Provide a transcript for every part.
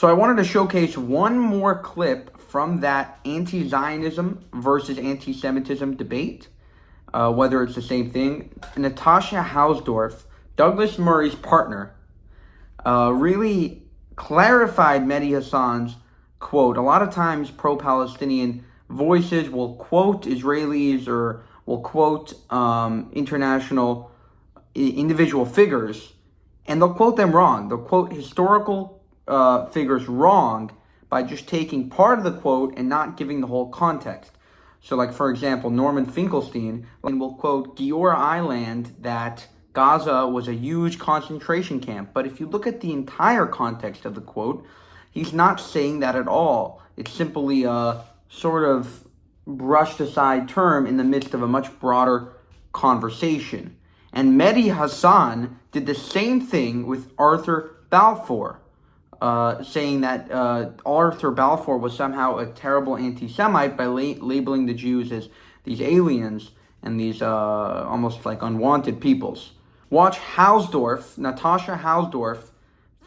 So I wanted to showcase one more clip from that anti-Zionism versus anti-Semitism debate, whether it's the same thing. Natasha Hausdorf, Douglas Murray's partner, really clarified Medhi Hassans' quote. A lot of times pro-Palestinian voices will quote Israelis or will quote international individual figures, and they'll quote them wrong. They'll quote historical figures wrong by just taking part of the quote and not giving the whole context. So, like, for example, Norman Finkelstein will quote Gior Island that Gaza was a huge concentration camp. But if you look at the entire context of the quote, he's not saying that at all. It's simply a sort of brushed aside term in the midst of a much broader conversation. And Medhi Hassan did the same thing with Arthur Balfour, saying that Arthur Balfour was somehow a terrible anti-Semite by labeling the Jews as these aliens and these almost like unwanted peoples. Watch Hausdorf, Natasha Hausdorf,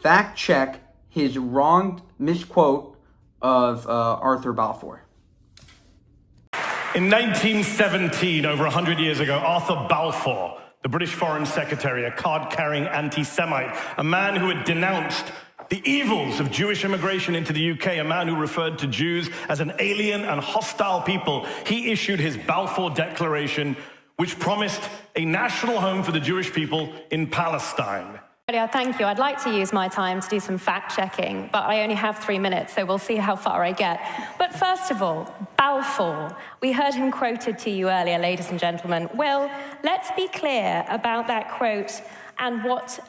fact-check his wrong misquote of Arthur Balfour. In 1917, over 100 years ago, Arthur Balfour, the British Foreign Secretary, a card-carrying anti-Semite, a man who had denounced the evils of Jewish immigration into the UK, a man who referred to Jews as an alien and hostile people, he issued his Balfour Declaration, which promised a national home for the Jewish people in Palestine. Thank you. I'd like to use my time to do some fact-checking, but I only have 3 minutes, so we'll see how far I get. But first of all, Balfour. We heard him quoted to you earlier, ladies and gentlemen. Well, let's be clear about that quote and what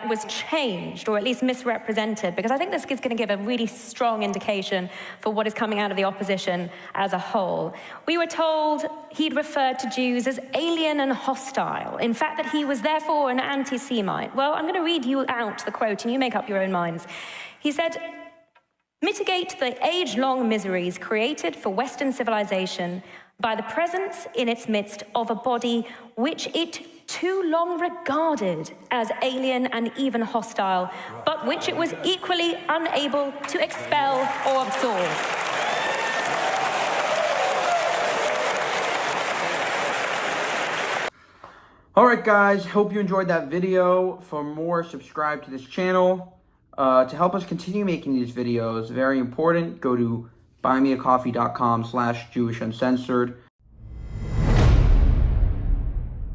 was changed, or at least misrepresented, because I think this is going to give a really strong indication for what is coming out of the opposition as a whole. We were told he'd referred to Jews as alien and hostile, in fact that he was therefore an anti-Semite. Well, I'm going to read you out the quote and you make up your own minds. He said, "Mitigate the age-long miseries created for Western civilization by the presence in its midst of a body which it too long regarded as alien and even hostile, but which it was equally unable to expel or absorb." Alright guys, hope you enjoyed that video. For more, subscribe to this channel. To help us continue making these videos, very important, go to buymeacoffee.com/JewishUncensored.